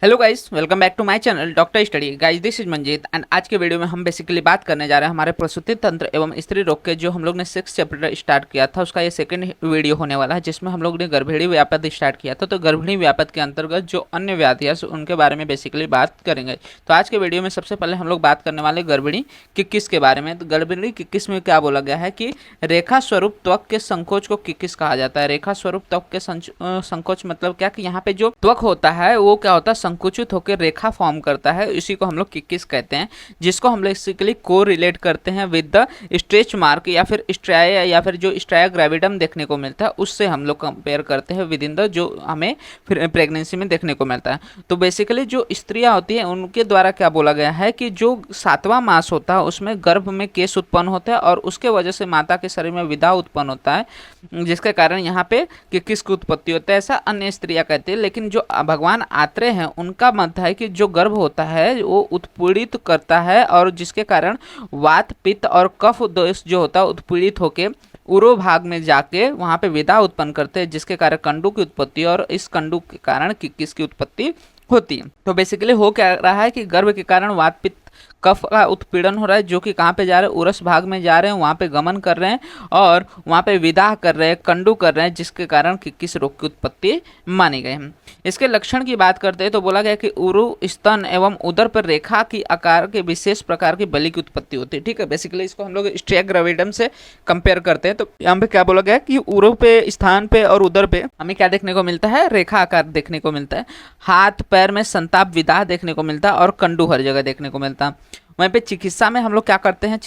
Hello guys, welcome back to my channel doctor study. Guys, this is Manjeet and आज के video में हम basically बात करने जा रहे हैं हमारे प्रसूति तंत्र एवं स्त्री रोग के जो हम लोग ने 6 चैप्टर स्टार्ट किया था उसका ये सेकंड वीडियो होने वाला है, जिसमें हम लोग ने गर्भिणी व्यापत स्टार्ट किया था। तो गर्भिणी व्यापत के अंतर्गत जो अन्य व्याधियाँ उनके बारे में बेसिकली बात करेंगे। तो आज के वीडियो में सबसे पहले हम लोग बात करने वाले गर्भिणी किक्किस के बारे में। तो गर्भिणी किक्किस में क्या बोला गया है कि रेखा स्वरूप त्वक के संकोच को किक्किस कहा जाता है। रेखा स्वरूप त्वक के संकोच मतलब क्या कि यहाँ पे जो त्वक होता है वो क्या होता है, संकुचित होकर रेखा फॉर्म करता है, इसी को हम लोग किक्किस कहते हैं, जिसको हम बेसिकली को रिलेट करते हैं विद द स्ट्रेच मार्क या फिर स्ट्राया या फिर जो स्ट्राया ग्रेविडम देखने को मिलता है उससे हम लोग कंपेयर करते हैं विद इन द जो हमें फिर प्रेगनेंसी में देखने को मिलता है। तो बेसिकली जो स्त्रियां होती हैं उनके द्वारा क्या बोला गया है कि जो 7वां मास होता है उसमें गर्भ में केस उत्पन्न होता है और उसके वजह से माता के शरीर में विदा उत्पन्न होता है, जिसके कारण यहाँ पे किक्किस की उत्पत्ति होता है, ऐसा अन्य स्त्रियां कहती है। लेकिन जो भगवान आत्रेय हैं उनका मत है कि जो गर्भ होता है वो उत्पीड़ित करता है और जिसके कारण वात पित्त और कफ दोष जो होता है उत्पीड़ित होके उरो भाग में जाके वहां पे विदा उत्पन्न करते हैं, जिसके कारण कंडू की उत्पत्ति और इस कंडू के कारण किक्किस की उत्पत्ति होती है। तो बेसिकली हो क्या रहा है कि गर्भ के कारण वात पित्त कफ का उत्पीड़न हो रहा है, जो कि कहाँ पे जा रहे हैं, उरस भाग में जा रहे हैं, वहाँ पे गमन कर रहे हैं और वहाँ पे विदाह कर रहे हैं, कंडू कर रहे हैं, जिसके कारण किक्किस रोग की उत्पत्ति मानी गई है। इसके लक्षण की बात करते हैं तो बोला गया कि उरु स्तन एवं उदर पर रेखा की आकार के विशेष प्रकार की बलि की उत्पत्ति होती है। ठीक है, बेसिकली इसको हम लोग स्ट्रिया ग्रेविडम से कंपेयर करते हैं। तो यहाँ पे क्या बोला गया कि उरु पे, स्थान पे और उदर पे हमें क्या देखने को मिलता है, रेखा आकार देखने को मिलता है। हाथ पैर में संताप विदाह देखने को मिलता है और कंडू हर जगह देखने को मिलता है। वहीं पे चिकित्सा में हम लोग क्या करते हैं,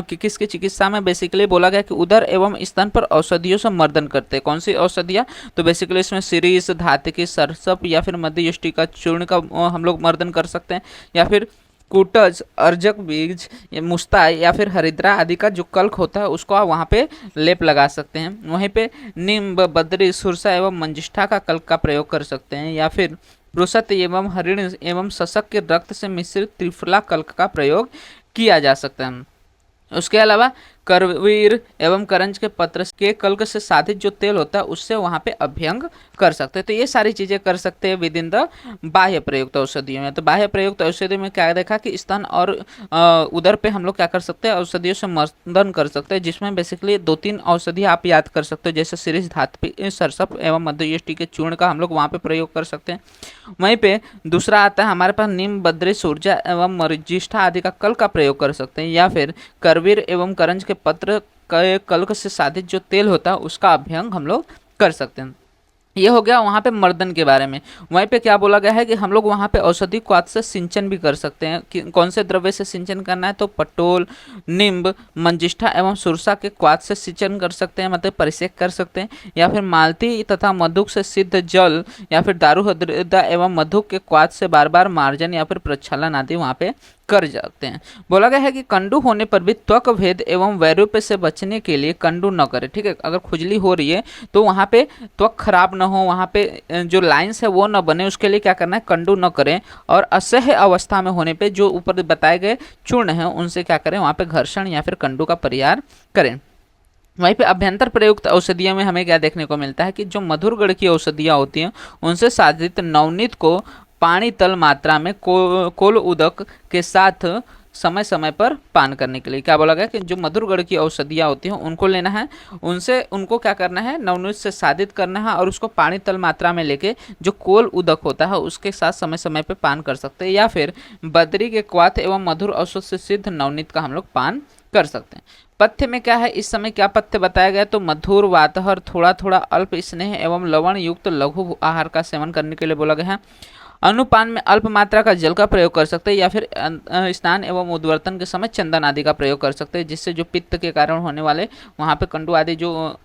किक्किस की चिकित्सा में बेसिकली बोला गया कि उदर एवं स्तन पर औषधियों से मर्दन करते हैं। कौन सी औषधियाँ, तो बेसिकली इसमें सिरीस, धातिकी, सरसप या फिर मध्ययुष्टि का चूर्ण का हम लोग मर्दन कर सकते हैं, या फिर कूटज, अर्जक बीज, मुस्ताई या फिर हरिद्रा आदि का जो कल्क होता है उसको आप वहाँ पे लेप लगा सकते हैं। वहीं पे नीम, बद्री, सुरसा एवं मंजिष्ठा का कल्क का प्रयोग कर सकते हैं, या फिर पुरुषत्व एवं हरिण एवं शशक के रक्त से मिश्रित त्रिफला कल्क का प्रयोग किया जा सकता है। उसके अलावा करवीर एवं करंज के पत्र के कल्क से साधित जो तेल होता है उससे वहाँ पे अभ्यंग कर सकते हैं। तो ये सारी चीज़ें कर सकते हैं विद इन द बाह्य प्रयुक्त औषधियों में। तो बाह्य प्रयुक्त औषधियों में क्या देखा कि स्तन और उदर पे हम लोग क्या कर सकते हैं, औषधियों से मर्दन कर सकते हैं, जिसमें बेसिकली 2-3 औषधि आप याद कर सकते हो, जैसे सिरिस, धातु, सरसप एवं मध्ययुष्टि के चूर्ण का हम लोग वहाँ पे प्रयोग कर सकते हैं। वहीं पे दूसरा आता है हमारे पास नीम, बद्री, सूर्जा एवं मरिजिष्ठा आदि का कल का प्रयोग कर सकते हैं, या फिर करवीर एवं करंज के पत्र के कल्क से साधित जो तेल होता है उसका अभ्यंग हम लोग कर सकते हैं। ये हो गया वहाँ पे मर्दन के बारे में। वहीं पे क्या बोला गया है कि हम लोग वहाँ पे औषधि क्वाथ से सिंचन भी कर सकते हैं। कि कौन से द्रव्य से सिंचन करना है, तो पटोल, नींब, मंजिष्ठा एवं सुरसा के क्वाथ से सिंचन कर सकते हैं, मतलब परिसेक कर सकते हैं, या फिर मालती तथा मधुक से सिद्ध जल या फिर दारू हृदय एवं मधुक के क्वाथ से बार बार मार्जन या फिर प्रक्षालन आदि वहाँ पे कर सकते हैं। बोला गया है कि कंडू होने पर भी त्वक भेद एवं वैरूप्य से बचने के लिए कंडू न करें। ठीक है, अगर खुजली हो रही है तो वहाँ पे त्वक खराब न हो, वहाँ पे जो लाइंस है वो न बने, उसके लिए क्या करना है, कंडू न करें। और असह्य अवस्था में होने पे जो ऊपर बताए गए चूर्ण हैं उनसे क्या करें, वहाँ पे घर्षण या फिर कंडू का परिहार करें। वहीं पे अभ्यंतर प्रयुक्त औषधियों में हमें क्या देखने को मिलता है कि जो मधुरगढ़ की औषधियाँ होती हैं उनसे साधित नवनीत को पानी तल मात्रा में कोल उदक के साथ समय समय पर पान करने के लिए क्या बोला गया कि जो मधुरगढ़ की औषधियाँ होती हैं उनको लेना है, उनको क्या करना है, नवनीत से साधित करना है और उसको पानी तल मात्रा में लेके जो कोल उदक होता है उसके साथ समय समय पर पान कर सकते हैं, या फिर बद्री के क्वाथ एवं मधुर औषध से सिद्ध नवनीत का हम लोग पान कर सकते हैं। पथ्य में क्या है, इस समय क्या पथ्य बताया गया, तो मधुर, वातहर, थोड़ा थोड़ा अल्प स्नेह एवं लवण युक्त लघु आहार का सेवन करने के लिए बोला गया है। अनुपान में अल्प मात्रा का जल का प्रयोग कर सकते हैं, या फिर स्नान एवं उद्वर्तन के समय चंदन आदि का प्रयोग कर सकते हैं, जिससे जो पित्त के कारण होने वाले वहाँ पे कंडू आदि जो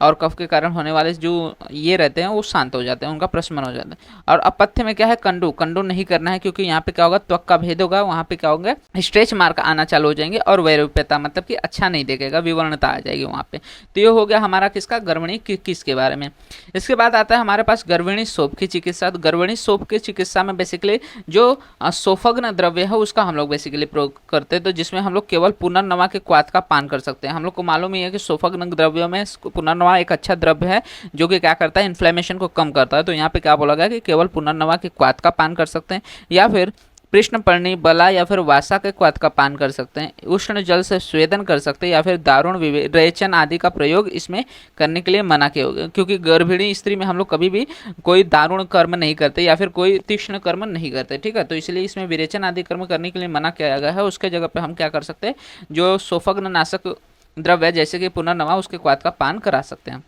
और कफ के कारण होने वाले जो ये रहते हैं वो शांत हो जाते हैं, उनका प्रशमन हो जाता है। और अपथ्य में क्या है, कंडू नहीं करना है, क्योंकि यहाँ पे क्या होगा, त्वक का भेद होगा, वहाँ पे क्या होगा, स्ट्रेच मार्क आना चालू हो जाएंगे और वैरूप्यता मतलब कि अच्छा नहीं देखेगा, विवरणता आ जाएगी वहाँ पे। तो ये हो गया हमारा किसका, गर्भिणी किक्किस के बारे में। इसके बाद आता है हमारे पास गर्भिणी शोभ की चिकित्सा। तो गर्भिणी शोभ की चिकित्सा में बेसिकली जो सोफग्न द्रव्य है उसका हम लोग बेसिकली प्रयोग करते हैं, तो जिसमें हम लोग केवल पुनर्नवा के क्वाथ का पान कर सकते हैं। हम लोग को मालूम ही है कि सोफग्न द्रव्यों में पुनर्नवा पुनर्नवा एक अच्छा द्रव्य है जो कि क्या करता है, इन्फ्लेमेशन को कम करता है। तो यहाँ पे क्या बोला गया कि केवल पुनर्नवा के क्वाथ का पान कर सकते हैं, या फिर कृष्णपर्णी, बला या फिर वासा के क्वाथ का पान कर सकते हैं, उष्ण जल से स्वेदन कर सकते हैं, या फिर दारुण विवेचन आदि का प्रयोग इसमें करने के लिए मना किया होगा। क्योंकि गर्भिणी स्त्री में हम लोग कभी भी कोई दारुण कर्म नहीं करते या फिर कोई तीक्ष्ण कर्म नहीं करते, ठीक है। तो इसलिए इसमें विरेचन आदि कर्म करने के लिए मना किया गया है। उसके जगह पे हम क्या कर सकते हैं, जो सोफग्न नाशक द्रव्य जैसे कि पुनर्नवा उसके क्वाथ का पान करा सकते हैं।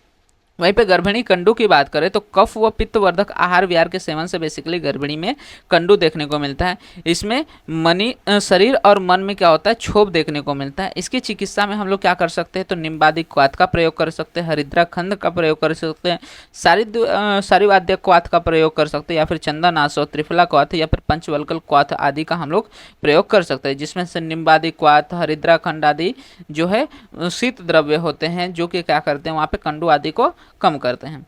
वहीं पे गर्भिणी कंडू की बात करें तो कफ व पित्त वर्धक आहार विहार के सेवन से बेसिकली गर्भिणी में कंडू देखने को मिलता है। इसमें शरीर और मन में क्या होता है, क्षोभ देखने को मिलता है। इसकी चिकित्सा में हम लोग क्या कर सकते हैं, तो निम्बादिक क्वाथ का प्रयोग कर सकते हैं, हरिद्रा खंड का प्रयोग कर सकते हैं, सारीवाद्य क्वाथ का प्रयोग कर सकते हैं, या फिर चंदन आसो, त्रिफला क्वाथ या फिर पंचवल्कल क्वाथ आदि का हम लोग प्रयोग कर सकते हैं, जिसमें से निम्बादिक क्वाथ, हरिद्रा खंड आदि जो है शीत द्रव्य होते हैं जो कि क्या करते हैं, वहाँ पे कंडू आदि को कम करते हैं।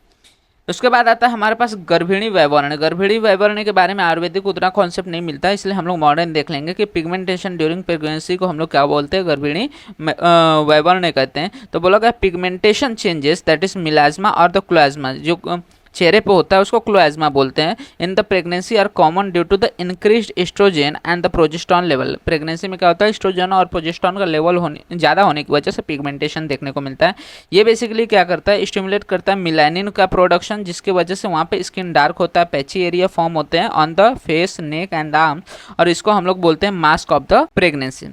उसके बाद आता है हमारे पास गर्भिणी वैवर्ण। गर्भिणी वैवर्ण के बारे में आयुर्वेदिक उतना कॉन्सेप्ट नहीं मिलता है, इसलिए हम लोग मॉडर्न देख लेंगे कि पिगमेंटेशन ड्यूरिंग प्रेगनेंसी को हम लोग क्या बोलते हैं, गर्भिणी वैवर्ण कहते हैं। तो बोला गया पिगमेंटेशन चेंजेस दैट इज मिलाज्मा और द क्लोज्मा, जो चेहरे पे होता है उसको क्लोएज्मा बोलते हैं। In the pregnancy are common due to the increased estrogen and the progesterone level. Pregnancy में क्या होता है, एस्ट्रोजन और प्रोजेस्टेरॉन का लेवल ज़्यादा होने की वजह से पिगमेंटेशन देखने को मिलता है। ये बेसिकली क्या करता है, स्टिमुलेट करता है मिलानिन का प्रोडक्शन, जिसकी वजह से वहाँ पे स्किन डार्क होता है, पैची एरिया फॉर्म होते हैं on the face, neck and arm, और इसको हम लोग बोलते हैं मास्क ऑफ द प्रेगनेंसी।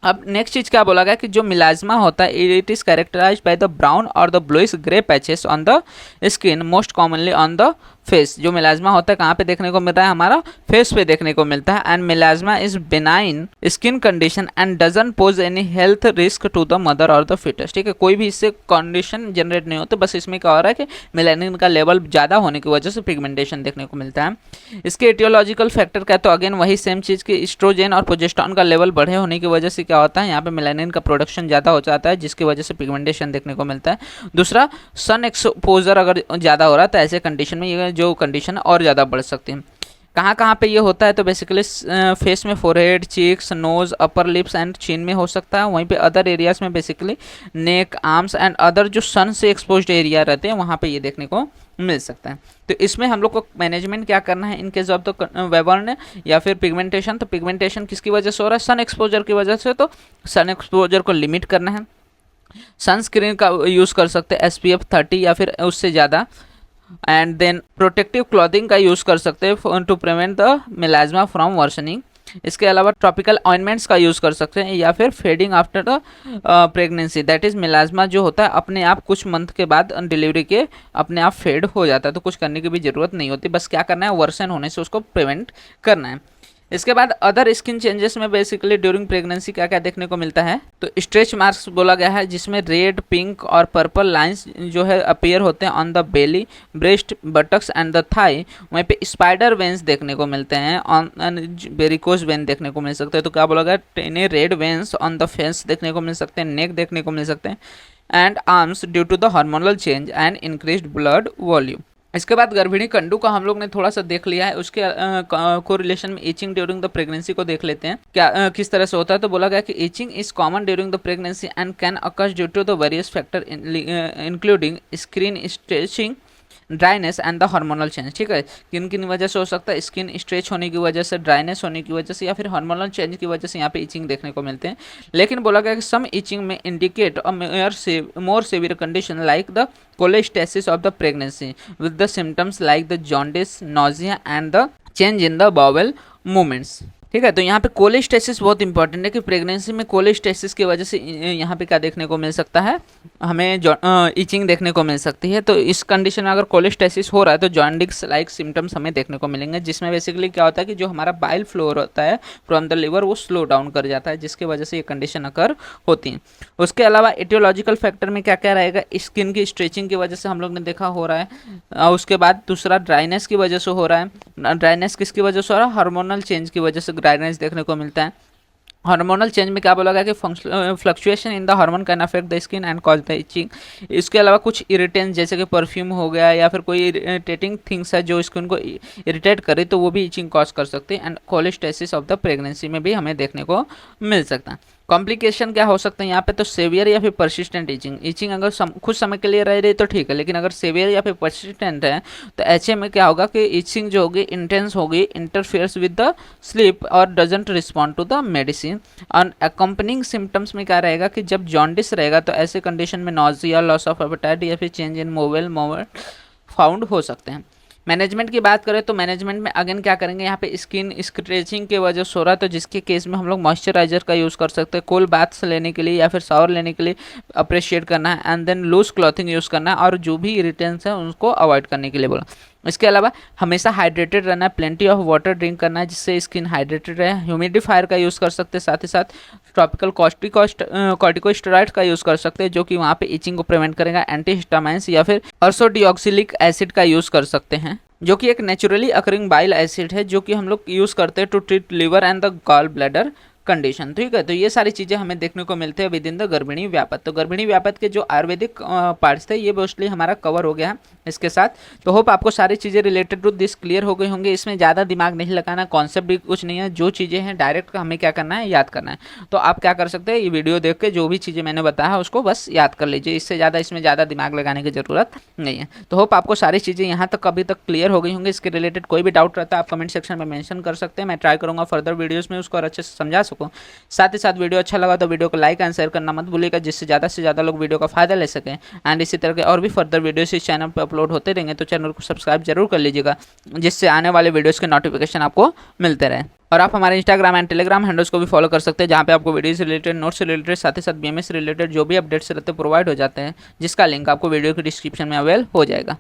अब नेक्स्ट चीज क्या बोला गया कि जो मिलाज्मा होता है it is characterised by the brown और the bluish grey patches on the skin, most commonly on the face. जो मिलाज्मा होता है कहाँ पे देखने को मिलता है, हमारा फेस पे देखने को मिलता है। And melasma is benign skin condition and doesn't pose any health risk to the mother और द फिटस, ठीक है। कोई भी इससे कंडीशन जनरेट नहीं होते, बस इसमें क्या हो रहा है कि मेलानिन का लेवल ज़्यादा होने की वजह से पिगमेंटेशन देखने को मिलता है। इसके एटियोलॉजिकल फैक्टर क्या है, तो अगेन वही सेम चीज़ की एस्ट्रोजन और प्रोजेस्टेरॉन का लेवल बढ़े होने की वजह से क्या होता है, यहाँ पे मेलानिन का प्रोडक्शन ज़्यादा हो जाता है, जिसकी वजह से पिगमेंटेशन देखने को मिलता है। दूसरा, सन एक्सपोजर अगर ज़्यादा हो रहा है तो ऐसे कंडीशन में ये जो कंडीशन है और ज़्यादा बढ़ सकती है। कहाँ कहाँ पे ये होता है, तो बेसिकली फेस में forehead, cheeks, nose, upper lips and chin में हो सकता है। वहीं पे अदर एरियाज में basically neck, arms and other जो सन से एक्सपोज्ड एरिया रहते हैं वहाँ पे ये देखने को मिल सकता है। तो इसमें हम लोग को मैनेजमेंट क्या करना है इन केस ऑफ द वैवर्ण या फिर पिगमेंटेशन। तो पिगमेंटेशन किसकी वजह से हो रहा है, सन एक्सपोजर की वजह से, तो सन एक्सपोजर को लिमिट करना है। सनस्क्रीन का यूज़ कर सकते हैं SPF 30 या फिर उससे ज़्यादा। एंड देन प्रोटेक्टिव क्लॉथिंग का यूज़ कर सकते हैं to prevent the melasma from worsening. इसके अलावा टॉपिकल ऑइंटमेंट्स का यूज़ कर सकते हैं, या फिर fading after the pregnancy, that is melasma जो होता है अपने आप कुछ मंथ के बाद डिलीवरी के अपने आप फेड हो जाता है, तो कुछ करने की भी ज़रूरत नहीं होती, बस क्या करना है, वर्सन होने से उसको प्रिवेंट करना है। इसके बाद अदर स्किन चेंजेस में बेसिकली ड्यूरिंग प्रेगनेंसी क्या क्या देखने को मिलता है, तो स्ट्रेच मार्क्स बोला गया है, जिसमें रेड, पिंक और पर्पल लाइंस जो है अपीयर होते हैं on the belly, breast, buttocks and the thigh. वहीं पे स्पाइडर वेन्स देखने को मिलते हैं, ऑन वेरिकोज वेन देखने को मिल सकते हैं। तो क्या बोला गया, इन्हें red veins on the face देखने को मिल सकते हैं, नेक देखने को मिल सकते हैं, and arms due to the hormonal change and increased blood volume. इसके बाद गर्भिणी कंडू का हम लोग ने थोड़ा सा देख लिया है, उसके को रिलेशन में ईचिंग ड्यूरिंग द प्रेगनेंसी को देख लेते हैं क्या किस तरह से होता है। तो बोला गया कि itching is common during the pregnancy and can occur due to the various factor including skin stretching, dryness and the hormonal change, ठीक है। किन किन वजह से हो सकता है, स्किन स्ट्रेच होने की वजह से, ड्राइनेस होने की वजह से, या फिर हार्मोनल चेंज की वजह से यहाँ पे ईचिंग देखने को मिलते हैं। लेकिन बोला गया कि some itching may indicate a more severe condition like the cholestasis of the pregnancy with the symptoms like the jaundice, nausea and the change in the bowel movements, ठीक है। तो यहाँ पे कोलेस्टेसिस बहुत इंपॉर्टेंट है कि प्रेगनेंसी में cholestasis की वजह से यहाँ पे क्या देखने को मिल सकता है, हमें ईचिंग देखने को मिल सकती है। तो इस कंडीशन में अगर कोलेस्टेसिस हो रहा है तो जॉन्डिस लाइक सिम्टम्स हमें देखने को मिलेंगे, जिसमें बेसिकली क्या होता है कि जो हमारा बाइल फ्लो होता है फ्रॉम द लिवर वो स्लो डाउन कर जाता है, जिसकी वजह से ये कंडीशन अकर होती है। उसके अलावा एटियोलॉजिकल फैक्टर में क्या क्या रहेगा, स्किन की स्ट्रेचिंग की वजह से हम लोग ने देखा हो रहा है। उसके बाद दूसरा ड्राइनेस की वजह से हो रहा है। ड्राइनेस किसकी वजह से हो रहा है, हार्मोनल चेंज की वजह से ड्राइनेस देखने को मिलता है। हार्मोनल चेंज में क्या बोला गया कि fluctuation in the hormone can affect the skin and cause the itching. इसके अलावा कुछ इरिटेंट्स जैसे कि परफ्यूम हो गया या फिर कोई इरिटेटिंग थिंग्स है जो स्किन को इरिटेट करे तो वो भी इचिंग कॉज कर सकते हैं। And cholestasis of the pregnancy में भी हमें देखने को मिल सकता है। कॉम्प्लिकेशन क्या हो सकते हैं यहाँ पे, तो सेवियर या फिर परसिस्टेंट इचिंग। इचिंग अगर कुछ समय के लिए रह रही तो ठीक है, लेकिन अगर सेवियर या फिर परसिस्टेंट है तो एचए में क्या होगा कि इचिंग जो होगी इंटेंस होगी, इंटरफेयर्स विद द स्लीप और doesn't respond to the medicine. और अकम्पनिंग सिम्टम्स में क्या रहेगा कि जब जॉन्डिस रहेगा तो ऐसे कंडीशन में नॉजिया, लॉस ऑफ एपेटाइट या फिर change in mobile moment found हो सकते हैं। मैनेजमेंट की बात करें तो मैनेजमेंट में अगेन क्या करेंगे, यहाँ पे स्किन स्क्रेचिंग के वजह से हो रहा है तो जिसके केस में हम लोग मॉइस्चराइजर का यूज़ कर सकते हैं कोल्ड बाथ्स लेने के लिए या फिर शावर लेने के लिए अप्रिशिएट करना है, and then loose clothing use करना है और जो भी इरिटेंट्स हैं उनको अवॉइड करने के लिए बोला। इसके अलावा हमेशा हाइड्रेटेड रहना है, प्लेंटी ऑफ वाटर ड्रिंक करना है जिससे स्किन हाइड्रेटेड रहे। ह्यूमिडिफायर का यूज़ कर सकते हैं, साथ ही साथ टॉपिकल कॉर्टिकोस्टेरॉइड्स का यूज़ कर सकते हैं जो कि वहाँ पे इचिंग को प्रिवेंट करेगा। एंटीहिस्टामाइंस या फिर अर्सोडिऑक्सिलिक एसिड का यूज़ कर सकते हैं जो कि एक नेचुरली अकरिंग बाइल एसिड है जो कि हम लोग यूज़ करते हैं to treat liver and the gall bladder condition. ठीक है, तो ये सारी चीज़ें हमें देखने को मिलते हैं विद इन द गर्भिणी व्यापत। तो गर्भिणी व्यापत के जो आयुर्वेदिक पार्ट्स थे ये मोस्टली हमारा कवर हो गया है इसके साथ। तो होप आपको सारी चीज़ें रिलेटेड टू दिस क्लियर हो गई होंगी। इसमें ज़्यादा दिमाग नहीं लगाना, कॉन्सेप्ट भी कुछ नहीं है, जो चीज़ें हैं डायरेक्ट हमें क्या करना है, याद करना है। तो आप क्या कर सकते हैं, ये वीडियो देख के जो भी चीज़ें मैंने बताया है उसको बस याद कर लीजिए, इससे ज़्यादा इसमें ज़्यादा दिमाग लगाने की ज़रूरत नहीं है। तो होप आपको सारी चीज़ें यहाँ तक अभी तक क्लियर हो गई होंगी। इसके रिलेटेड कोई भी डाउट रहता है आप कमेंट सेक्शन में मेंशन कर सकते हैं, मैं ट्राई करूँगा फर्दर वीडियोज़ में उसको और अच्छे से समझा सकूँ। साथ ही साथ वीडियो अच्छा लगा तो वीडियो को लाइक एंड शेयर करना मत भूलिएगा जिससे ज़्यादा से ज़्यादा लोग वीडियो का फायदा ले सकें। एंड इसी तरह के और भी फर्दर वीडियोस इस चैनल पर अपलोड होते रहेंगे तो चैनल को सब्सक्राइब जरूर कर लीजिएगा जिससे आने वाले वीडियोस के नोटिफिकेशन आपको मिलते रहे। और आप हमारे इंस्टाग्राम एंड टेलीग्राम हैंडल्स को भी फॉलो कर सकते हैं जहाँ पे आपको वीडियो से रिलेटेड, नोट्स से रिलेटेड, साथ ही साथ बीएमएस से रिलेटेड जो भी अपडेट्स रहते हैं प्रोवाइड हो जाते हैं जिसका लिंक आपको वीडियो के डिस्क्रिप्शन में अवेल हो जाएगा।